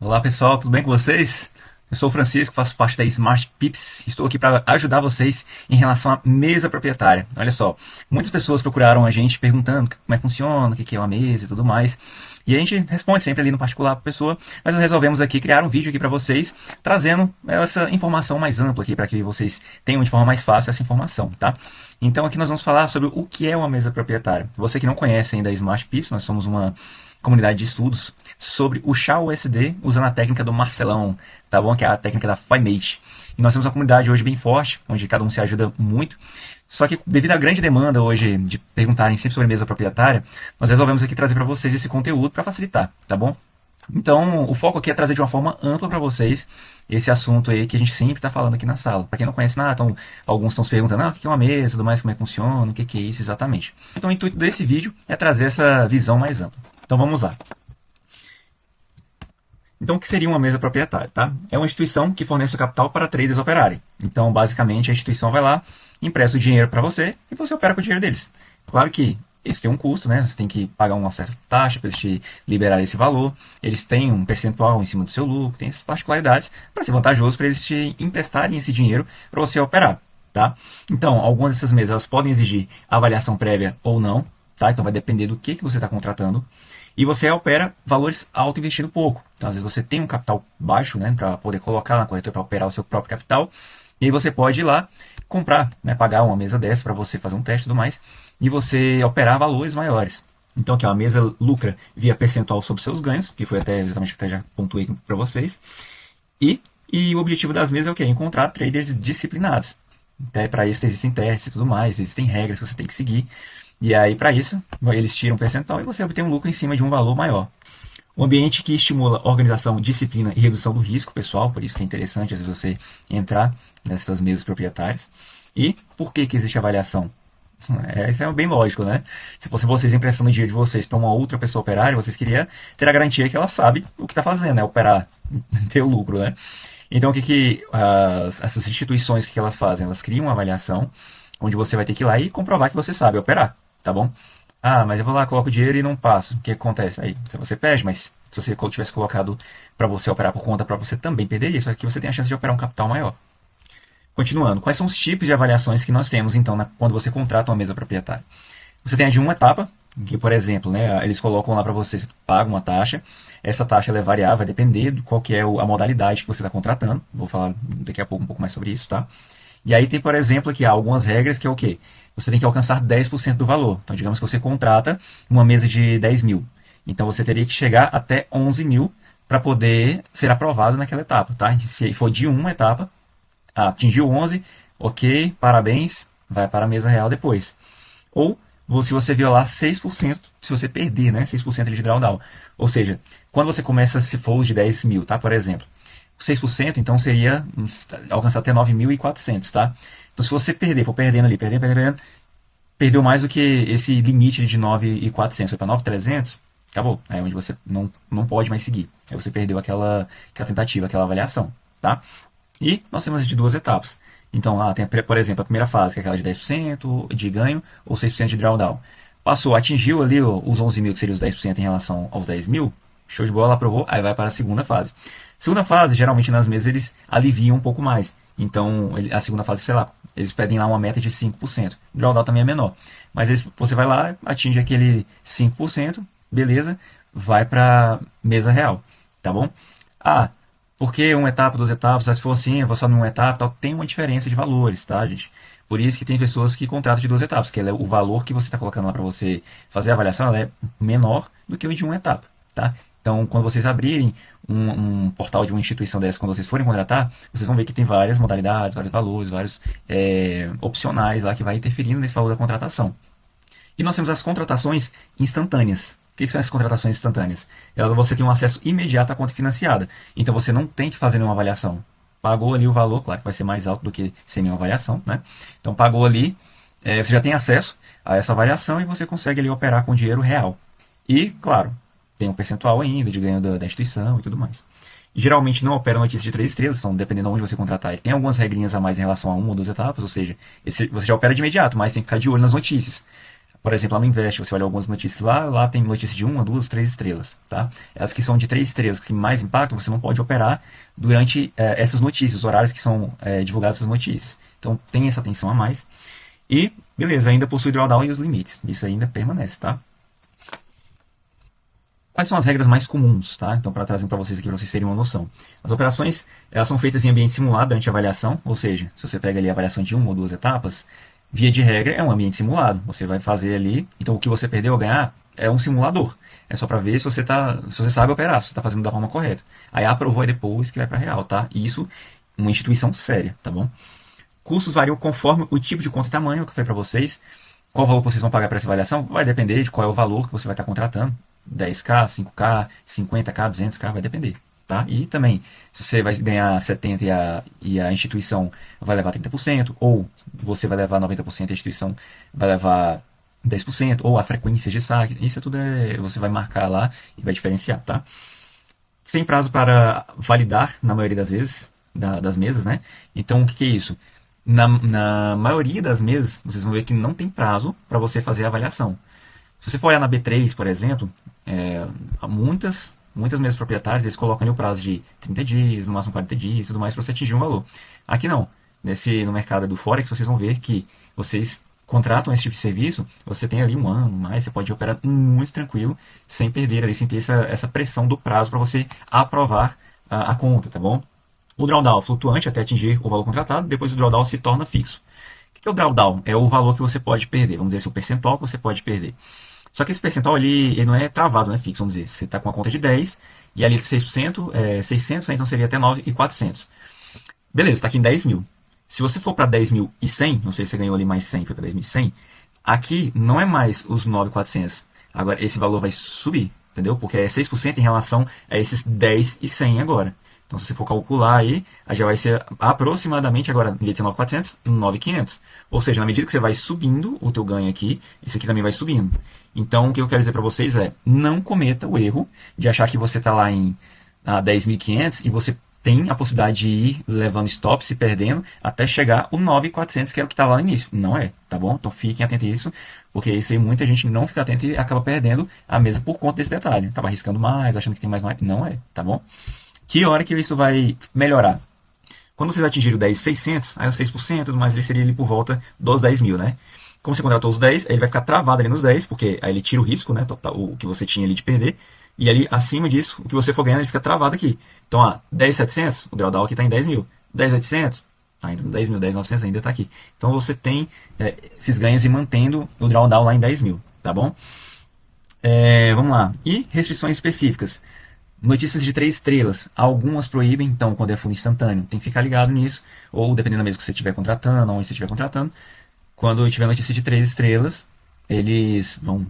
Olá pessoal, tudo bem com vocês? Eu sou o Francisco, faço parte da Smart Pips. Estou aqui para ajudar vocês em relação à mesa proprietária. Olha só, muitas pessoas procuraram a gente perguntando como é que funciona, o que é uma mesa e tudo mais. E a gente responde sempre ali no particular para a pessoa, mas nós resolvemos aqui criar um vídeo aqui para vocês, trazendo essa informação mais ampla aqui para que vocês tenham de forma mais fácil essa informação, tá? Então aqui nós vamos falar sobre o que é uma mesa proprietária. Você que não conhece ainda a Smart Pips, nós somos uma comunidade de estudos sobre o SHA-USD usando a técnica do Marcelão, tá bom? Que é a técnica da FiMate. E nós temos uma comunidade hoje bem forte, onde cada um se ajuda muito. Só que devido à grande demanda hoje de perguntarem sempre sobre mesa proprietária, nós resolvemos aqui trazer para vocês esse conteúdo para facilitar, tá bom? Então, o foco aqui é trazer de uma forma ampla para vocês esse assunto aí que a gente sempre está falando aqui na sala. Para quem não conhece nada, então, alguns estão se perguntando, o que é uma mesa, tudo mais, como é que funciona, o que é isso exatamente. Então, o intuito desse vídeo é trazer essa visão mais ampla. Então, vamos lá. Então, o que seria uma mesa proprietária? Tá? É uma instituição que fornece o capital para traders operarem. Então, basicamente, a instituição vai lá, empresta o dinheiro para você e você opera com o dinheiro deles. Claro que eles têm um custo, né? Você tem que pagar uma certa taxa para eles te liberar esse valor. Eles têm um percentual em cima do seu lucro, tem essas particularidades para ser vantajoso para eles te emprestarem esse dinheiro para você operar. Tá? Então, algumas dessas mesas elas podem exigir avaliação prévia ou não. Tá? Então, vai depender do que você está contratando. E você opera valores alto investindo pouco. Então, às vezes você tem um capital baixo, né, para poder colocar na corretora para operar o seu próprio capital. E aí você pode ir lá comprar, né, pagar uma mesa dessa para você fazer um teste e tudo mais. E você operar valores maiores. Então aqui ó, a mesa lucra via percentual sobre seus ganhos, que foi até exatamente o que eu já pontuei para vocês. E o objetivo das mesas é o quê? Encontrar traders disciplinados. Até para isso existem testes e tudo mais, existem regras que você tem que seguir. E aí, para isso, eles tiram um percentual e você obtém um lucro em cima de um valor maior. Um ambiente que estimula organização, disciplina e redução do risco pessoal, por isso que é interessante, às vezes, você entrar nessas mesas proprietárias. E por que existe avaliação? Isso é bem lógico, né? Se fosse vocês emprestando o dinheiro de vocês para uma outra pessoa operária, vocês queriam ter a garantia que ela sabe o que está fazendo, né? Operar, ter o lucro, né? Então, essas instituições, que elas fazem? Elas criam uma avaliação onde você vai ter que ir lá e comprovar que você sabe operar, tá bom? Mas eu vou lá, coloco o dinheiro e não passo. O que acontece? Aí você perde, mas se você tivesse colocado para você operar por conta própria, você também perderia. Só que você tem a chance de operar um capital maior. Continuando, quais são os tipos de avaliações que nós temos, então, quando você contrata uma mesa proprietária? Você tem a de uma etapa, que, por exemplo, né, eles colocam lá para você, você paga uma taxa. Essa taxa ela é variável, vai depender de qual que é a modalidade que você está contratando. Vou falar daqui a pouco um pouco mais sobre isso, tá? E aí tem, por exemplo, aqui algumas regras que é o quê? Você tem que alcançar 10% do valor. Então, digamos que você contrata uma mesa de 10 mil. Então, você teria que chegar até 11 mil para poder ser aprovado naquela etapa. Tá? Se for de uma etapa, atingiu 11, ok, parabéns, vai para a mesa real depois. Ou, se você violar 6%, se você perder, né, 6% de drawdown. Ou seja, quando você começa, se for de 10 mil, tá, por exemplo, 6%, então seria alcançar até 9.400, tá? Então, se você for perdendo ali, perdeu mais do que esse limite de 9.400, foi para 9.300, acabou. Aí é onde você não pode mais seguir. Aí você perdeu aquela tentativa, aquela avaliação, tá? E nós temos de duas etapas. Então, lá tem, por exemplo, a primeira fase, que é aquela de 10% de ganho ou 6% de drawdown. Passou, atingiu ali os 11 mil, que seria os 10% em relação aos 10 mil, show de bola, aprovou, aí vai para a segunda fase. Segunda fase, geralmente nas mesas eles aliviam um pouco mais. Então, a segunda fase, sei lá, eles pedem lá uma meta de 5%. O drawdown também é menor. Mas você vai lá, atinge aquele 5%, beleza, vai para mesa real, tá bom? Por que uma etapa, duas etapas? Se for assim, eu vou só numa etapa, tal, tem uma diferença de valores, tá, gente? Por isso que tem pessoas que contratam de duas etapas, que o valor que você está colocando lá para você fazer a avaliação ela é menor do que o de uma etapa, tá? Então, quando vocês abrirem um portal de uma instituição dessa, quando vocês forem contratar, vocês vão ver que tem várias modalidades, vários valores, vários opcionais lá que vai interferindo nesse valor da contratação. E nós temos as contratações instantâneas. O que são essas contratações instantâneas? Você tem um acesso imediato à conta financiada. Então, você não tem que fazer nenhuma avaliação. Pagou ali o valor, claro que vai ser mais alto do que sem nenhuma avaliação, né? Então, pagou ali, você já tem acesso a essa avaliação e você consegue ali operar com dinheiro real. E, claro, tem um percentual ainda de ganho da instituição e tudo mais. Geralmente não opera notícias de 3 estrelas, então dependendo de onde você contratar, ele tem algumas regrinhas a mais em relação a uma ou duas etapas, ou seja, você já opera de imediato, mas tem que ficar de olho nas notícias. Por exemplo, lá no Invest, você olha algumas notícias lá tem notícias de uma, duas, três estrelas, tá? As que são de três estrelas, que mais impactam, você não pode operar durante essas notícias, os horários que são divulgadas essas notícias. Então, tem essa atenção a mais. E, beleza, ainda possui drawdown e os limites. Isso ainda permanece, tá? Quais são as regras mais comuns, tá? Então, para trazer para vocês aqui, para vocês terem uma noção. As operações, elas são feitas em ambiente simulado durante a avaliação, ou seja, se você pega ali a avaliação de uma ou duas etapas, via de regra é um ambiente simulado. Você vai fazer ali, então o que você perdeu ou ganhar é um simulador. É só para ver se você sabe operar, se você está fazendo da forma correta. Aí aprovou e depois que vai para real, tá? E isso, uma instituição séria, tá bom? Custos variam conforme o tipo de conta e tamanho que eu falei para vocês. Qual o valor que vocês vão pagar para essa avaliação? Vai depender de qual é o valor que você vai estar contratando. 10k, 5k, 50k, 200k, vai depender. Tá? E também, se você vai ganhar 70% e a instituição vai levar 30%, ou você vai levar 90% e a instituição vai levar 10%, ou a frequência de saque, isso tudo você vai marcar lá e vai diferenciar. Tá? Sem prazo para validar, na maioria das vezes, das mesas, né? Então, o que é isso? Na maioria das mesas, vocês vão ver que não tem prazo para você fazer a avaliação. Se você for olhar na B3, por exemplo, muitas mesas proprietárias eles colocam ali o prazo de 30 dias, no máximo 40 dias e tudo mais para você atingir um valor. Aqui não. No mercado do Forex, vocês vão ver que vocês contratam esse tipo de serviço, você tem ali um ano, mais, você pode operar muito tranquilo, sem perder ali, sem ter essa pressão do prazo para você aprovar a conta, tá bom? O drawdown flutuante até atingir o valor contratado, depois o drawdown se torna fixo. O que é o drawdown? É o valor que você pode perder, vamos dizer assim, o percentual que você pode perder. Só que esse percentual ali, ele não é travado, não é fixo, vamos dizer. Você está com uma conta de 10 e ali de 6% é 600, né? Então seria até 9.400. Beleza, está aqui em 10 mil. Se você for para 10.100, não sei se você ganhou ali mais 100, foi para 10.100, aqui não é mais os 9.400. Agora esse valor vai subir, entendeu? Porque é 6% em relação a esses 10 e 100 agora. Então, se você for calcular aí, já vai ser aproximadamente, agora, em vez de ser 9.400, 9.500. Ou seja, na medida que você vai subindo o teu ganho aqui, esse aqui também vai subindo. Então, o que eu quero dizer para vocês é, não cometa o erro de achar que você está lá em 10.500 e você tem a possibilidade de ir levando stop, se perdendo, até chegar o 9.400, que era o que estava lá no início. Não é, tá bom? Então, fiquem atentos a isso, porque isso aí muita gente não fica atenta e acaba perdendo a mesa por conta desse detalhe. Acaba arriscando mais, achando que tem mais. Não é, tá bom? Que hora que isso vai melhorar? Quando vocês atingirem o 10.600, aí os 6%, mas ele seria ali por volta dos 10 mil, né? Como você contratou os 10, aí ele vai ficar travado ali nos 10, porque aí ele tira o risco, né? O que você tinha ali de perder. E ali, acima disso, o que você for ganhando, ele fica travado aqui. Então, 10.700, o drawdown aqui está em 10 mil. 10.800, ainda no 10 mil, 10.900 ainda está aqui. Então, você tem esses ganhos e mantendo o drawdown lá em 10 mil, tá bom? Vamos lá. E restrições específicas. Notícias de 3 estrelas. Algumas proíbem, então, quando é fundo instantâneo, tem que ficar ligado nisso. Ou, dependendo da mesa que você estiver contratando, onde você estiver contratando, quando tiver notícia de 3 estrelas, eles vão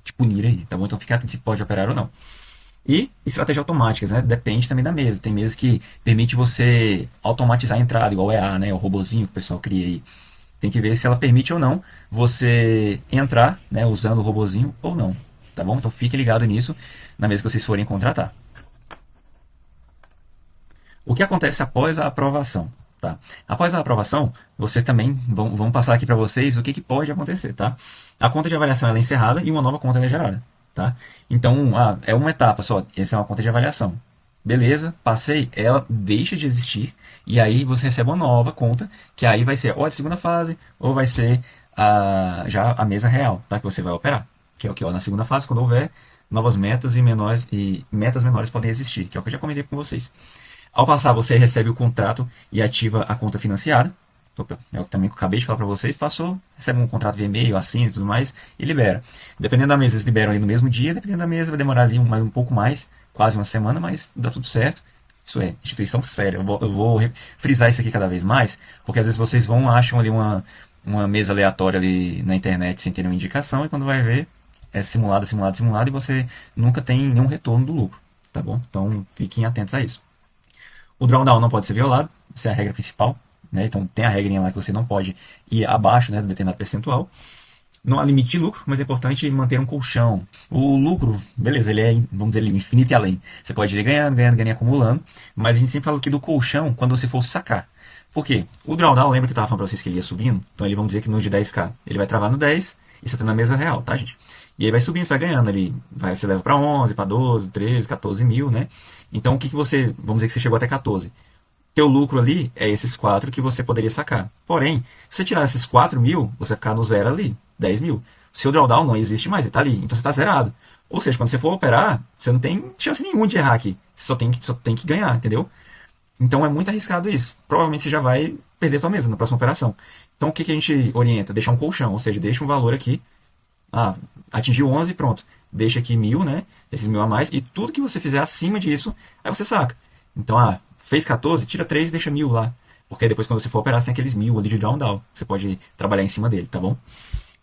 te punir aí, tá bom? Então, fica atento se pode operar ou não. E estratégias automáticas, né? Depende também da mesa. Tem mesas que permite você automatizar a entrada, igual é né? O robozinho que o pessoal cria aí. Tem que ver se ela permite ou não você entrar, né? Usando o robozinho ou não, tá bom? Então, fique ligado nisso na mesa que vocês forem contratar. O que acontece após a aprovação? Tá? Após a aprovação, você também, vamos passar aqui para vocês o que pode acontecer. Tá? A conta de avaliação é encerrada e uma nova conta é gerada. Tá? Então, é uma etapa só, essa é uma conta de avaliação. Beleza, passei, ela deixa de existir e aí você recebe uma nova conta, que aí vai ser ou a segunda fase, ou vai ser já a mesa real, tá? Que você vai operar. Que é o que? Na segunda fase, quando houver novas metas e metas menores podem existir, que é o que eu já comentei com vocês. Ao passar, você recebe o contrato e ativa a conta financiada. É o que também acabei de falar para vocês. Passou, recebe um contrato via e-mail, assina e tudo mais, e libera. Dependendo da mesa, eles liberam ali no mesmo dia. Dependendo da mesa, vai demorar ali um pouco mais, quase uma semana, mas dá tudo certo. Isso é instituição séria. Eu vou frisar isso aqui cada vez mais, porque às vezes vocês acham ali uma mesa aleatória ali na internet sem ter nenhuma indicação, e quando vai ver, é simulado, simulado, simulado, e você nunca tem nenhum retorno do lucro. Tá bom? Então, fiquem atentos a isso. O drawdown não pode ser violado, essa é a regra principal. Né? Então tem a regrinha lá que você não pode ir abaixo, né, do determinado percentual. Não há limite de lucro, mas é importante manter um colchão. O lucro, beleza, ele é, vamos dizer, infinito e além. Você pode ir ganhando, ganhando, ganhando, acumulando. Mas a gente sempre fala aqui do colchão quando você for sacar. Por quê? O drawdown, lembra que eu estava falando para vocês que ele ia subindo? Então ele, vamos dizer que no de 10k, ele vai travar no 10 e você está na mesa real, tá, gente? E aí vai subindo, você vai ganhando ali, você leva para 11, para 12, 13, 14 mil, né? Então o que você, vamos dizer que você chegou até 14. Teu lucro ali é esses 4 que você poderia sacar. Porém, se você tirar esses 4 mil, você vai ficar no zero ali, 10 mil. Seu drawdown não existe mais, ele está ali, então você está zerado. Ou seja, quando você for operar, você não tem chance nenhuma de errar aqui. Você só tem que ganhar, entendeu? Então é muito arriscado isso. Provavelmente você já vai perder tua mesa na próxima operação. Então o que a gente orienta? Deixar um colchão, ou seja, deixa um valor aqui. Ah, atingiu 11, pronto. Deixa aqui 1.000, né? Esses 1.000 a mais. E tudo que você fizer acima disso, aí você saca. Então, fez 14, tira 3 e deixa 1.000 lá. Porque depois quando você for operar, você tem aqueles 1.000 ali de drawdown. Você pode trabalhar em cima dele, tá bom?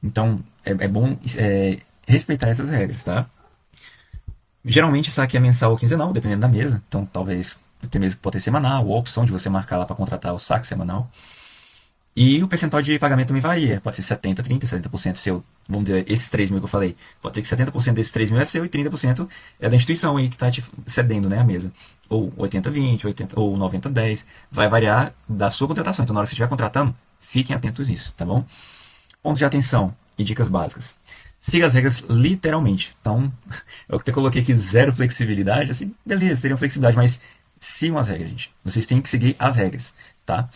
Então, é bom respeitar essas regras, tá? Geralmente, saque é mensal ou quinzenal, dependendo da mesa. Então, talvez tem mesa que pode ter semanal, ou a opção de você marcar lá para contratar o saque semanal. E o percentual de pagamento também varia. Pode ser 70, 30, 70% seu. Vamos dizer, esses 3 mil que eu falei. Pode ser que 70% desses 3 mil é seu e 30% é da instituição aí que está te cedendo, né, a mesa. Ou 80, 20, 80, ou 90, 10. Vai variar da sua contratação. Então, na hora que você estiver contratando, fiquem atentos nisso, tá bom? Pontos de atenção e dicas básicas. Siga as regras literalmente. Então, eu até coloquei aqui zero flexibilidade. Assim, beleza, teriam flexibilidade, mas sigam as regras, gente. Vocês têm que seguir as regras, tá?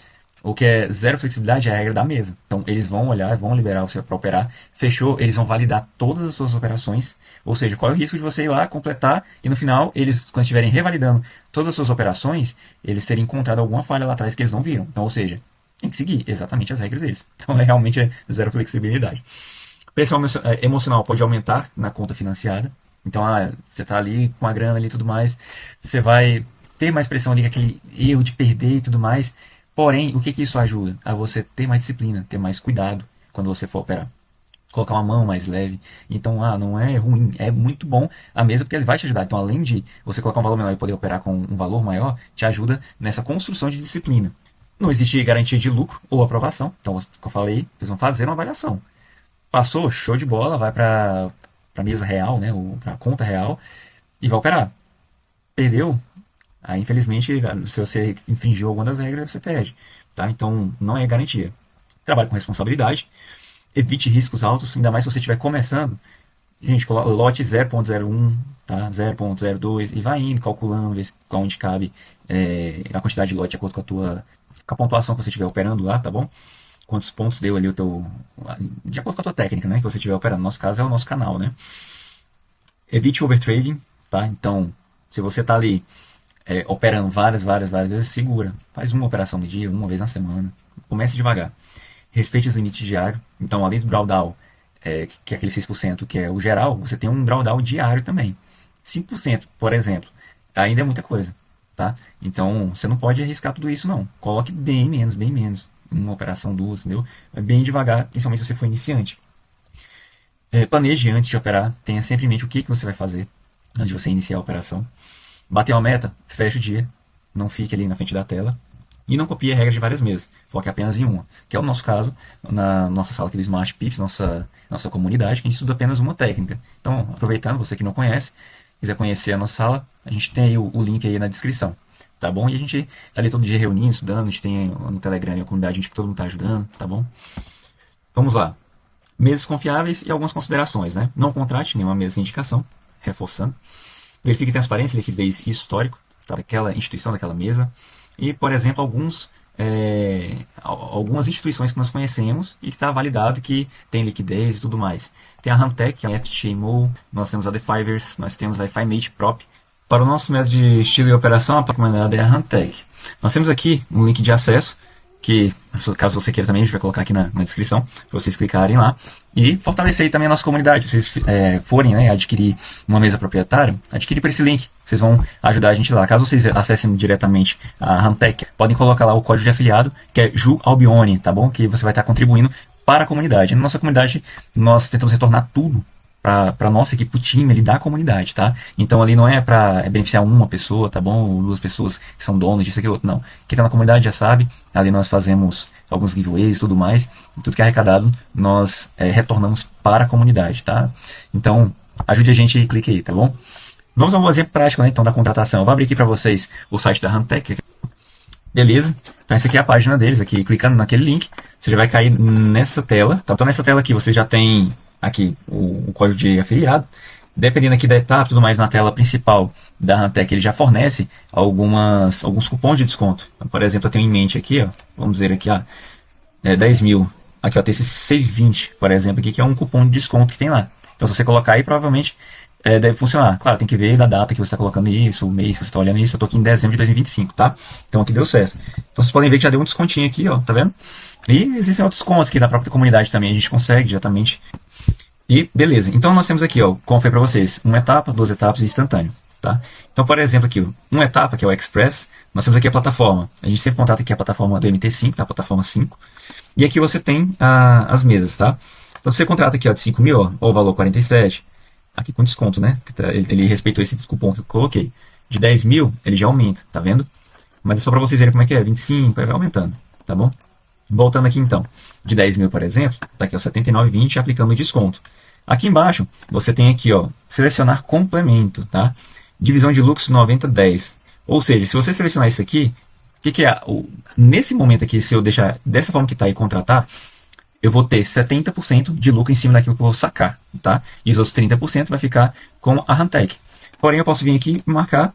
O que é zero flexibilidade é a regra da mesa. Então, eles vão olhar, vão liberar você para operar. Fechou, eles vão validar todas as suas operações. Ou seja, qual é o risco de você ir lá, completar, e no final, eles, quando estiverem revalidando todas as suas operações, eles terem encontrado alguma falha lá atrás que eles não viram. Então, ou seja, tem que seguir exatamente as regras deles. Então, realmente é zero flexibilidade. Pressão emocional pode aumentar na conta financiada. Então, você está ali com a grana ali e tudo mais, você vai ter mais pressão ali, aquele erro de perder e tudo mais. Porém, o que isso ajuda? A você ter mais disciplina, ter mais cuidado quando você for operar. Colocar uma mão mais leve. Então, não é ruim, é muito bom a mesa porque ele vai te ajudar. Então, além de você colocar um valor menor e poder operar com um valor maior, te ajuda nessa construção de disciplina. Não existe garantia de lucro ou aprovação. Então, como eu falei, vocês vão fazer uma avaliação. Passou, show de bola, vai para a mesa real, né, ou para a conta real e vai operar. Perdeu? Aí, infelizmente, se você infringiu alguma das regras, você perde. Tá? Então, não é garantia. Trabalhe com responsabilidade. Evite riscos altos, ainda mais se você estiver começando. Gente, lote 0.01, tá? 0.02 e vai indo, calculando, ver onde cabe a quantidade de lote de acordo com a pontuação que você estiver operando lá, tá bom? Quantos pontos deu ali de acordo com a tua técnica, né, que você estiver operando. No nosso caso é o nosso canal, né? Evite overtrading, tá? Então, se você está ali operando várias vezes, segura. Faz uma operação no dia, uma vez na semana. Comece devagar. Respeite os limites diários. Então, além do drawdown, que é aquele 6%, que é o geral, você tem um drawdown diário também. 5%, por exemplo, ainda é muita coisa, tá? Então, você não pode arriscar tudo isso, não. Coloque bem menos. Uma operação, duas, entendeu? Bem devagar, principalmente se você for iniciante. Planeje antes de operar. Tenha sempre em mente o que você vai fazer antes de você iniciar a operação. Bateu a meta, fecha o dia, não fique ali na frente da tela e não copie a regra de várias mesas, foque apenas em uma, que é o nosso caso, na nossa sala aqui do Smart Pips, nossa comunidade, que a gente estuda apenas uma técnica. Então, aproveitando, você que não conhece, quiser conhecer a nossa sala, a gente tem aí o link aí na descrição, tá bom? E a gente tá ali todo dia reunindo, estudando, a gente tem no Telegram a comunidade, a gente que todo mundo tá ajudando, tá bom? Vamos lá. Mesas confiáveis e algumas considerações, né? Não contrate nenhuma mesa sem indicação, reforçando. Verifique transparência, liquidez e histórico daquela instituição, daquela mesa. E, por exemplo, algumas instituições que nós conhecemos e que está validado que tem liquidez e tudo mais. Tem a Ramtech, que é a FTMO, nós temos a Defivers, nós temos a FiMate Prop. Para o nosso método de estilo e operação, a recomendada é a Ramtech. Nós temos aqui um link de acesso, que caso você queira também, a gente vai colocar aqui na descrição, para vocês clicarem lá. E fortalecer aí também a nossa comunidade. Se vocês forem adquirir uma mesa proprietária, adquirir por esse link. Vocês vão ajudar a gente lá. Caso vocês acessem diretamente a Ramtech, podem colocar lá o código de afiliado, que é JUALBIONE, tá bom? Que você vai estar contribuindo para a comunidade. Na nossa comunidade, nós tentamos retornar tudo para nossa equipe, o time ali da comunidade, tá? Então ali não é para beneficiar uma pessoa, tá bom? Ou duas pessoas que são donos disso aqui, outro, não. Quem tá na comunidade já sabe, ali nós fazemos alguns giveaways e tudo mais, e tudo que é arrecadado nós retornamos para a comunidade, tá? Então, ajude a gente e clique aí, tá bom? Vamos a um exemplo prático, né, então, da contratação. Eu vou abrir aqui para vocês o site da Ramtech. Beleza? Então essa aqui é a página deles, aqui clicando naquele link, você já vai cair nessa tela. Tá? Então nessa tela aqui você já tem aqui o código de afiliado. Dependendo aqui da etapa e tudo mais, na tela principal da Rantec, ele já fornece alguns cupons de desconto. Então, por exemplo, eu tenho em mente aqui, ó, vamos dizer aqui, 10 mil. Aqui ó, tem esse Save 20, por exemplo, aqui, que é um cupom de desconto que tem lá. Então se você colocar aí, provavelmente deve funcionar. Claro, tem que ver da data que você está colocando isso, o mês que você está olhando isso. Eu estou aqui em dezembro de 2025, tá? Então aqui deu certo. Então vocês podem ver que já deu um descontinho aqui, ó, tá vendo? E existem outros descontos que da própria comunidade também a gente consegue diretamente. E beleza, então nós temos aqui, ó, como foi para vocês, uma etapa, duas etapas e instantâneo, tá? Então, por exemplo, aqui, uma etapa, que é o Express, nós temos aqui a plataforma. A gente sempre contrata aqui a plataforma do MT5, tá? A plataforma 5. E aqui você tem as mesas, tá? Então, você contrata aqui, ó, de 5 mil, ó, o valor 47, aqui com desconto, né? Ele respeitou esse cupom que eu coloquei. De 10 mil, ele já aumenta, tá vendo? Mas é só para vocês verem como é que é, 25, vai aumentando, tá bom? Voltando aqui então, de 10 mil, por exemplo, está aqui o 79,20 aplicando o desconto. Aqui embaixo, você tem aqui, ó, selecionar complemento, tá? Divisão de lucros 90-10. Ou seja, se você selecionar isso aqui, o que é? Nesse momento aqui, se eu deixar dessa forma que está aí contratar, eu vou ter 70% de lucro em cima daquilo que eu vou sacar, tá? E os outros 30% vai ficar com a Rantec. Porém, eu posso vir aqui e marcar.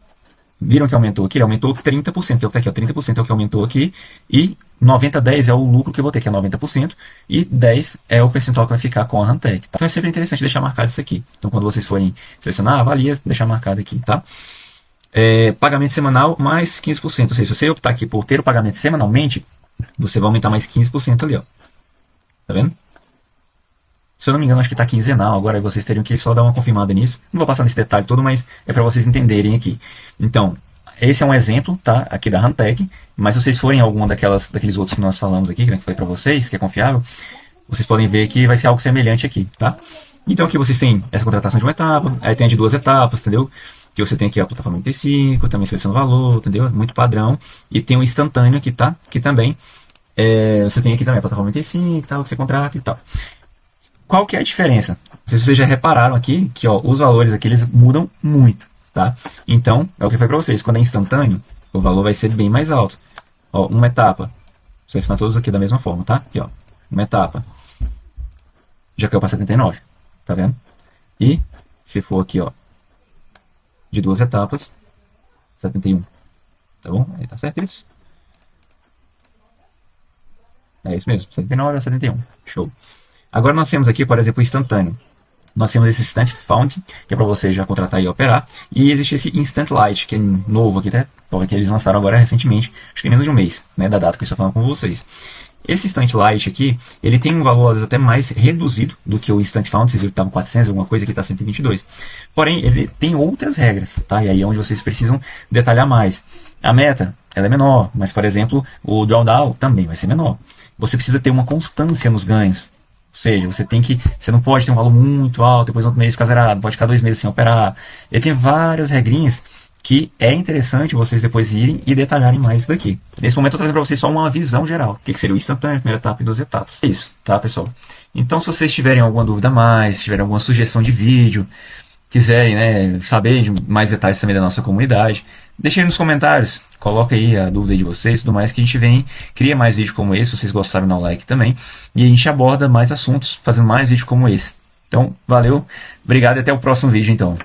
Viram que aumentou aqui? Ele aumentou 30%, que é o que está aqui, ó, 30% é o que aumentou aqui, e 90-10 é o lucro que eu vou ter, que é 90%, e 10 é o percentual que vai ficar com a Rantec. Tá? Então é sempre interessante deixar marcado isso aqui. Então quando vocês forem selecionar, avalia, deixar marcado aqui, tá? Pagamento semanal mais 15%, ou seja, se você optar aqui por ter o pagamento semanalmente, você vai aumentar mais 15% ali, ó. Tá vendo? Se eu não me engano, acho que está quinzenal. Agora vocês teriam que só dar uma confirmada nisso. Não vou passar nesse detalhe todo, mas é para vocês entenderem aqui. Então, esse é um exemplo, tá? Aqui da Rantec. Mas se vocês forem em alguma daqueles outros que nós falamos aqui, que foi para vocês, que é confiável, vocês podem ver que vai ser algo semelhante aqui, tá? Então aqui vocês têm essa contratação de uma etapa, aí tem a de duas etapas, entendeu? Que você tem aqui a plataforma MT5, também seleciona o valor, entendeu? Muito padrão. E tem o instantâneo aqui, tá? Que também você tem aqui também a plataforma MT5, tal, que você contrata e tal. Qual que é a diferença? Não sei se vocês já repararam aqui que ó, os valores aqui eles mudam muito, tá? Então, é o que foi para vocês. Quando é instantâneo, o valor vai ser bem mais alto. Ó, uma etapa. Vou selecionar todos aqui da mesma forma, tá? Aqui, ó, uma etapa. Já caiu para 79, tá vendo? E se for aqui, ó, de duas etapas, 71. Tá bom? Aí tá certo isso? É isso mesmo, 79 a 71. Show. Agora nós temos aqui, por exemplo, o instantâneo. Nós temos esse Instant Found, que é para você já contratar e operar. E existe esse Instant Light, que é novo aqui, né? Que eles lançaram agora recentemente, acho que tem menos de um mês, né? Da data que eu estou falando com vocês. Esse Instant Light aqui, ele tem um valor às vezes até mais reduzido do que o Instant Found, vocês viram que estava 400, alguma coisa, aqui está 122. Porém, ele tem outras regras, tá? E aí é onde vocês precisam detalhar mais. A meta, ela é menor, mas, por exemplo, o drawdown também vai ser menor. Você precisa ter uma constância nos ganhos. Ou seja, você não pode ter um valor muito alto, depois no outro mês ficar zerado, pode ficar 2 meses sem operar. Ele tem várias regrinhas que é interessante vocês depois irem e detalharem mais isso daqui. Nesse momento eu estou trazendo para vocês só uma visão geral. O que seria o instantâneo, primeira etapa e duas etapas. É isso, tá, pessoal? Então, se vocês tiverem alguma dúvida a mais, se tiverem alguma sugestão de vídeo, quiserem, né, saber de mais detalhes também da nossa comunidade, deixem aí nos comentários. Coloca aí a dúvida de vocês e tudo mais, que a gente vem, cria mais vídeos como esse, se vocês gostaram, dá um like também. E a gente aborda mais assuntos, fazendo mais vídeos como esse. Então, valeu, obrigado e até o próximo vídeo, então.